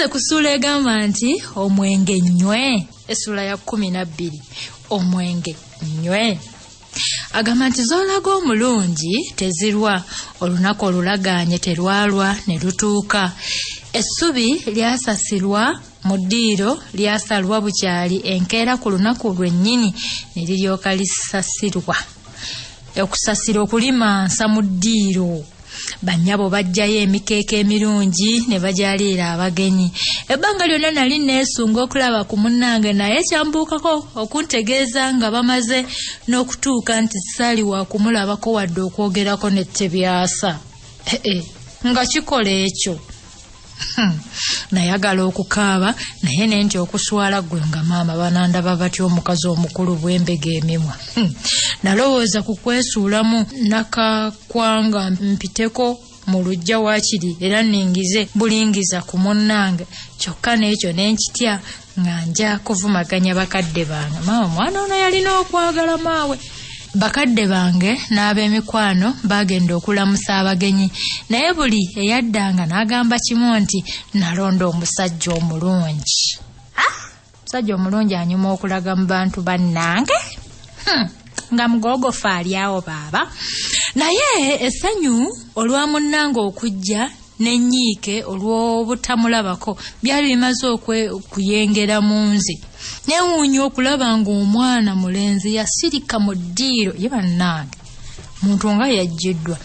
Tugenze kusula egamba nti omwenge Nywe, essula ya 12. Omwenge Nywe agamba nti zoolaga omulungi tezirwa, olunaku olulaganye terwalwa ne lutuuka. Essubi lyasasirwa mu ddiiro lyasalwa bukyali enkeera ku lunaku lwennyini ne liryoka lisasirwa. Okusasira okulimansa mu ddiiro. Bannyabo bajjayo emikeeka emirungi ne bajalira abagenyi. Ebbanga lyonna nali neesunga okulaba ku munnange naye kyambuukako okuntegeeza nga bamaze n'okutuuka nti saali wa kumulabako wadde okwogerako n'ettebyasa. Nga kikola ekyo. Nayagala okukaaba naye nenti okuswala gwe nga maama banandaba batyo omukazi omukulu bwembega emimwa. Nalowooza ku kwesuulamu nakakwanga mpiteko mu lujja waakiri era ningize bulingiza ku munnange, kyokka n'ekyo nenkitya nga nja kuvumaganya bakadde bange. Maama mwana ono yalina okwagala maawe. Bakadde bange n'ab'emikwano bagenda okulamusa abagenyi, naye buli eyaddanga n'agamba kimu nti nalonda omusajja omulungi. Omusajja omulungi anyuma okulaga mu bantu bannange. Nga mugogofu ali awo baaba. Naye essanyu olwa munnange okujja n'ennyiike olw'obutamulabako byali bimaze okuyengera mu nze. Newuunya okulaba ng'omwana mulenzi yasirika mu ddiiro. Ye bannange, muntu nga yajjiddwa.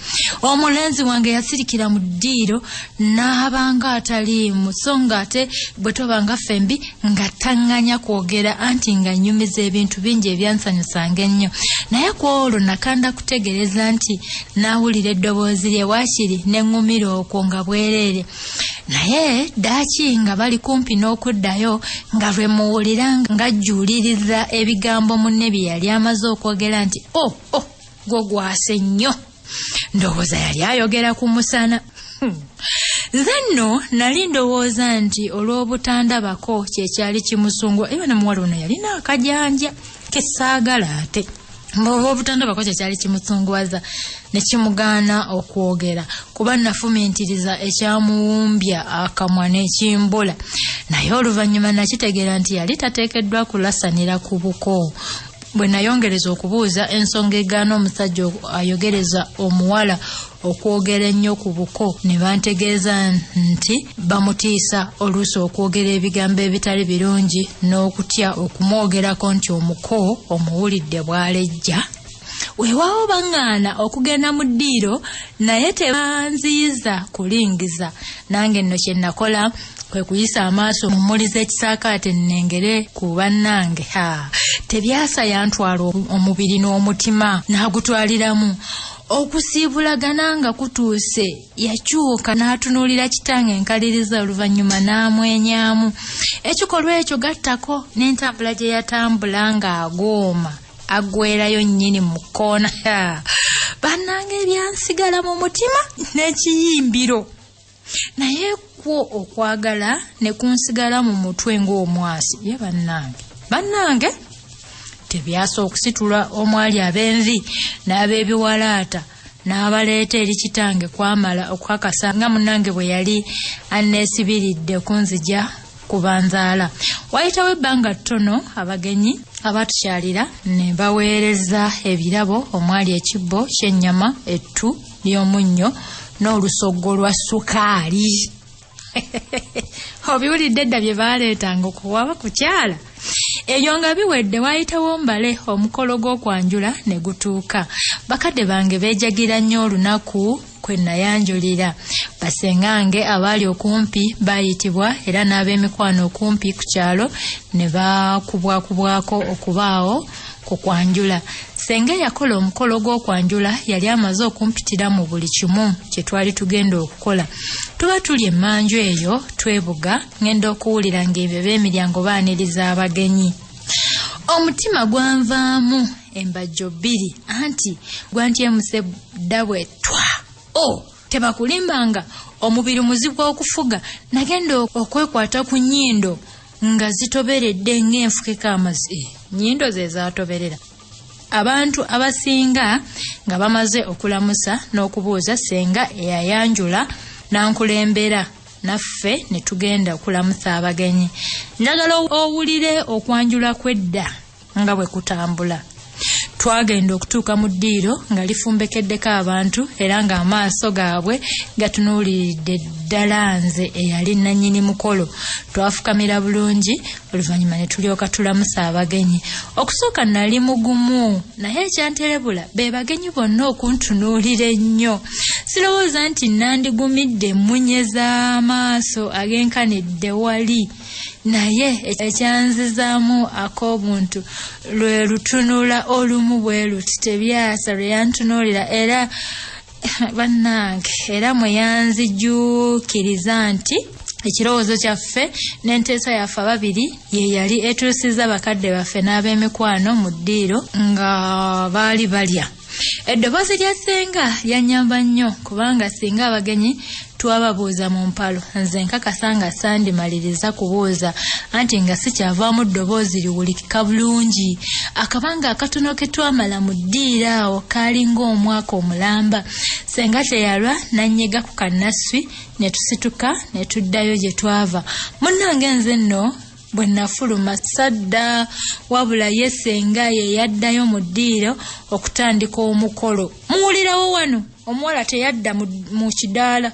Omulenzi wange yasirikira mu ddiiro n'abanga ataliimu, so nga ate bwe tobanga fembi nga taŋŋanya kwogera anti nga nnyumiza ebintu bingi ebyansanyusanga ennyo. Naye ku olwo nakanda kutegereza nti naawulira eddoboozi lye waakiri n'eŋŋumira okwo nga bwereere. Naye daaki nga bali kumpi n'okuddayo nga lwe muwulira ng'ajjuuliriza ebigambo munne bye yali amaze okwogera nti gwo gwase nnyo. Ndowooza yali ayogera ku musana. Nze nno nali ndowooza nti olw'obutandabako kyekyali kimusungwa. Era n'omuwala ono yalina akajanja kessaagala ate. Olw'obutandabako kyekyali kimusungwaza ne kimugaana okwogera kuba nafumiintiriza ekyamuwumbya akamwa n'ekimbula. Naye oluvannyuma nakitegeera nti yali tateekeddwa kulasanira ku buko. Bwe nayongereza okubuuza ensonga egaana omusajja ayogereza omuwala okwogera ennyo ku buko, ne bantegeeza nti bamutiisa oluusi okwogera ebigambo ebitali birungi n'okutya okumwogerako nti omuko omuwulidde bw'alejja. Weewaawo baŋŋaana okugenda mu ddiiro naye tebanziyiza kulingiza. Nange nno kye nakola kwe kuyisa amaaso mumuliza ekisaakaate nnengere ku bannange. Tebyasa yantwala omubiri n'omutima n'agutwaliramu. Okusiibulagana nga kutuuse yakyuka n'atunuulira kitange enkaliriza, oluvannyuma n'amwenyaamu. Ekikolwa ekyo gattako n'entambula gye yatambula ng'agooma agwerayo nnyini mu kkoona. Bannange ebyansigala mu mutima n'ekiyimbiro. Naye kwo okwagala ne kunsigala mu mutwe ng'omwasi. Ye bannange tebyasa okusitula omwali ab'envi n'ab'ebiwalaata n'abaleeta eri kitange kwamala okwakasa nga munnange bwe yali anneesibiridde kunzija kubanzaala. Wayitawo ebbanga ttono abagenyi abatukyalira ne baweereza ebirabo omwali ekibbo ky'ennyama, ettu ly'omunnyo n'olusoggo lwa sukaali. Obiwulidde edda bye baaleetanga okuwa bakukyala. Ebyo nga biwedde waayitawo mbale omukolo gw'okwanjula ne gutuuka. Bakadde bange beejagira nnyo olunaku kwe nayanjulira. Basengange abaali okumpi baayitibwa era n'ab'emikwano okumpi ku kyalo ne bakubwakubwako okubaawo ku kwanjula. Senge yakola omukolo gw'okwanjula yali amaze okumpitira mu buli kimu kye twali tugenda okukola. Tuba tuli emmanju eyo twebuga, ngenda okuwulira ng'ebyo b'emiryango baaniriza abagenyi. Omutima gwanvaamu embajjo bbiri anti gwantyemuse dda bwe twa. Tebakulimbanga omubiri muzibu okufuga. Nagenda okwekwata ku nnyindo nga zitoberedde ng'enfukeko amazi. Nnyindo ze zaatoberera. Abantu abasinga nga bamaze okulamusa n'okubuuza senga eyayanjula n'ankulembera naffe ne tugenda okulamusa abagenyi. Njagala owulire okwanjula kw'edda nga bwe kutambula. Twagenda okutuuka mu ddiiro nga lifumbekeddeko abantu era ng'amaaso gaabwe gatunuuliridde ddala nze eyali nannyini mukolo. Twafukamira bulungi oluvannyuma ne tulyoka tulamusa abagenyi. Okusooka nali mugumu naye ekyanterebula be bagenyi bonna okuntunuulira ennyo. Sirowooza nti nandigumidde emmunye z'amaaso agenkanidde wali. Naye ekyanzizaamu ak'obuntu lwe lutunula olumu bwe luti Tebyasa lwe yantunuulira era bannange era mwe yanzijuukiriza nti ekirowoozo kyaffe n'enteesa yaffe ababiri ye yali etuusizza bakadde baffe n'ab'emikwano mu ddiiro nga baali balya. Eddoboozi lya ssenga yannyamba nnyo kubanga singa abagenyi twababuuza mu mpalo nze nkakasa nga sandimaliriza kubuuza anti nga sikyavaamu ddoboozi liwulikika bulungi. Akabanga akatono ke twamala mu ddiiro awo kaali ng'omwaka omulamba. Ssenga teyalwa nannyega ku kannaswi ne tusituka ne tuddayo gye twava. Munnange nze nno bwe nafuluma sadda wabula ye ssenga ye yaddayo mu ddiiro okutandika omukolo. Muwulirawo wano omuwala teyadda mu kidaala.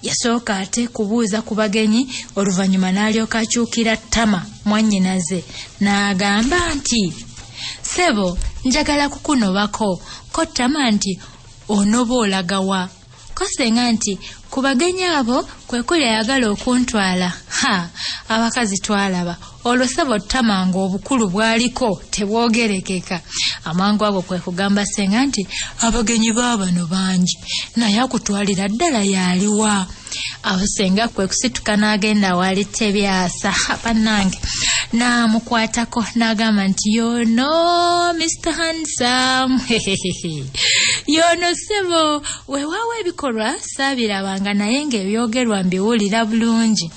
Yasooka ate kubuuza ku bagenyi oluvannyuma n'alyoka akyukira Tama mwannyinaze n'agamba nti ssebo njagala kukunobako. Ko Tama nti onoba olaga wa? Ko ssenga nti ku bagenyi abo kwe kuli ayagala okuntwala. Abakazi twalaba olwo ssebo Tama ng'obukulu bwaliko tebwogerekeka. Amangu ago kwe kugamba ssenga nti abagenyi baabano bangi naye akutwalira ddala yaliwa? Awo ssenga kwe kusituka n'agenda wali Tebyasa bannange n'amukwatako n'agamba nti yono Mr. Handsome yono ssebo weewaawo ebikolwa saabirabanga naye ng'ebyogerwa mbiwulira bulungi.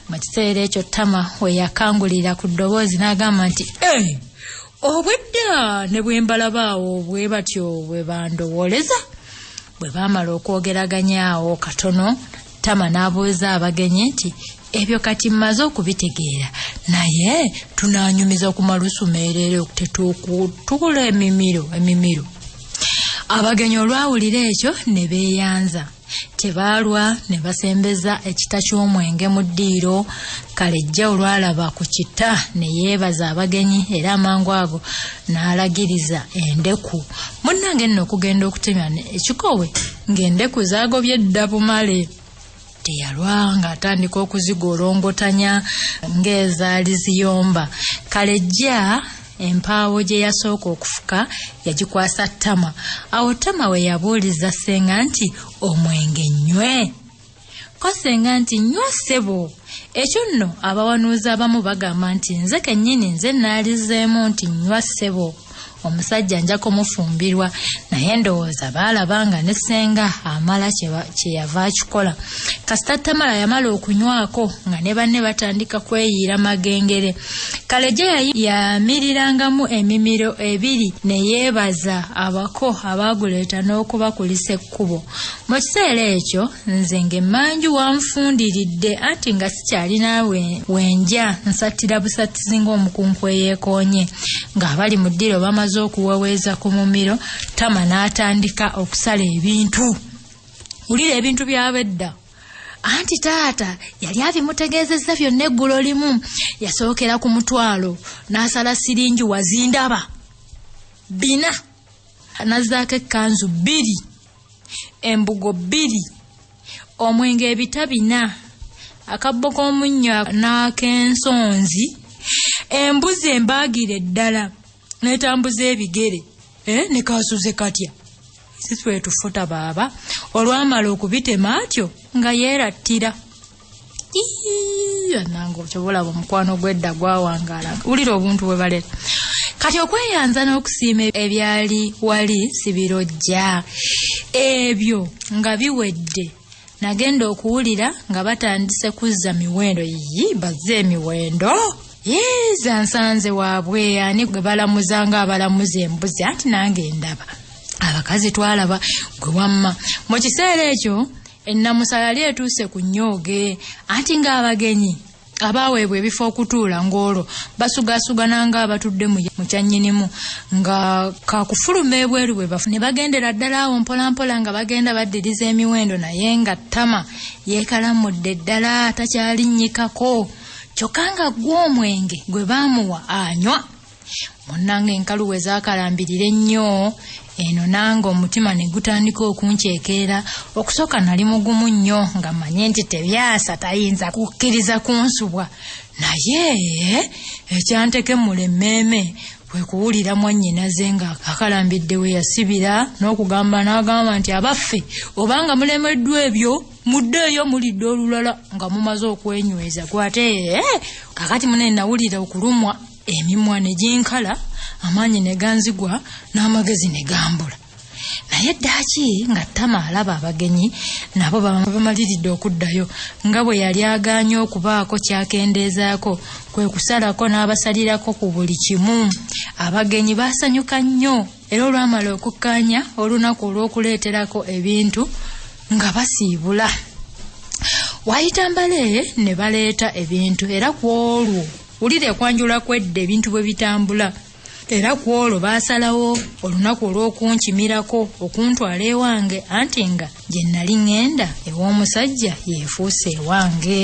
Mu kiseera ekyo Tama we yakangulira ku ddoboozi n'agamba nti obwedda ne bwe mbalabaawo bwe batyo bwe bandowooleza. Bwe baamala okwogeraganyaawo katono Tama n'abuuza abagenyi nti ebyo kati mmaze okubitegeera naye tunaanyumiza ku malusumeerero tetukutuula emimiro. Abagenyi olwawulira ekyo ne beeyanza. Tebaalwa ne basembeza ekita ky'omwenge mu ddiiro. Kalejja olwalaba ku kita ne yeebaza abagenyi era amangu ago n'alagiriza endeku. Munnange nno okugenda okutemya ekikowe ng'endeku zaagobye dda bumale. Teyalwa ng'atandika okuzigolongotanya ng'ezaali ziyomba. Kalejja empaawo gye yasooka okufuka yagikwasa Tama. Awo Tama we yabuuliza ssenga nti omwenge nnywe? Ko ssenga nti nnywa ssebo. Ekyo nno abawanuuza abamu bagamba nti nze kennyini nze naalizeemu nti nnywa ssebo. Omusajja nja kumufumbirwa naye ndowooza baalabanga ne ssenga amala kye yava akikola. Kasita Tamala yamala okunywako nga ne banne batandika kweyiira magengere. Kalejja yamirirangamu emimiro ebiri ne yeebaza Abako abaaguleeta n'okubakulisa ekkubo. Mu kiseera ekyo nze ng'emmanju wanfundiridde anti nga sikyalina wenja nsattira busattizi ng'omukunku eyeekoonye. Ng'abali mu ddiiro bamaze okuweweeza ku mumiro Tama n'atandika okusala ebintu. Wulira ebintu by'abedda. Anti taata yali abimutegeezezza byonna eggulo limu. Yasookera ku mutwalo n'asala siringi wazindaba 4 n'azzaako ekkanzu 2 embugo 2 omwenge ebita 4 akabbo k'omunnyo n'ak'ensonzi embuzi embaagire ddala n'etambuza ebigere ne kaasuze katya. Sitwe tufuta baaba olwamala okubitema atyo nga yeerattira. Nange okyobulaba omukwano gw'edda gwawangaala. Wulira obuntu bwe baleta. Kati okweyanza n'okusiima ebyali wali si birojja. Ebyo nga biwedde nagenda okuwulira nga batandise kuzza miwendo. Bazze emiwendo. Zansanze waabwe ani gwe balamuzanga abalamuza embuzi anti nange ndaba. Abakazi twalaba gwe wamma. Mu kiseera ekyo ennamusa yali etuuse ku nnyooge anti ng'abagenyi abaweebwa ebifo okutuula ng'olwo basugasugana ng'abatudde mu kyannyinimu nga kakufuluma ebweru bwe bafu ne bagendera ddala awo mpolampola nga bagenda baddiriza emiwendo naye nga ttama yeekalamudde ddala takyalinnyikako kyokka nga gw'omwenge gwe baamuwa anywa munnange enkalu we zaakalambirira ennyo eno nange omutima ne gutandika okunceekeera okusooka nali mugumu nnyo nga manye nti tebyasa tayinza kukkiriza kunsubwa naye ekyantekemula emmeeme kwe kuwulira mwannyinaze nga akalambidde we yasibira n'okugamba n'agamba nti abaffe obanga mulemeddwa ebyo muddeeyo mulidde olulala nga mumaze okwenyweza gwate kakati munene nawulira okulumwa emimwa ne ginkala amaanyi ne ganzigwa n'amagezi ne gambula naye ddaaki nga ttama alaba abagenyi nabo bamaliridde okuddayo nga bwe yali agaanye okubaako kyakendeezaako kwe kusalako n'abasalirako ku buli kimu abagenyi baasanyuka nnyo era olwamala okukkaanya olunaku olw'okuleeterako ebintu nga basiibula waayita mbale ne baleeta ebintu era ku olwo wulire Okwanjula kwedda ebintu bwe bitambula era ku olwo baasalawo olunaku olw'okunkimirako okuntwala ewange anti nga gye nali ŋŋenda ew'omusajja yeefuuse ewange.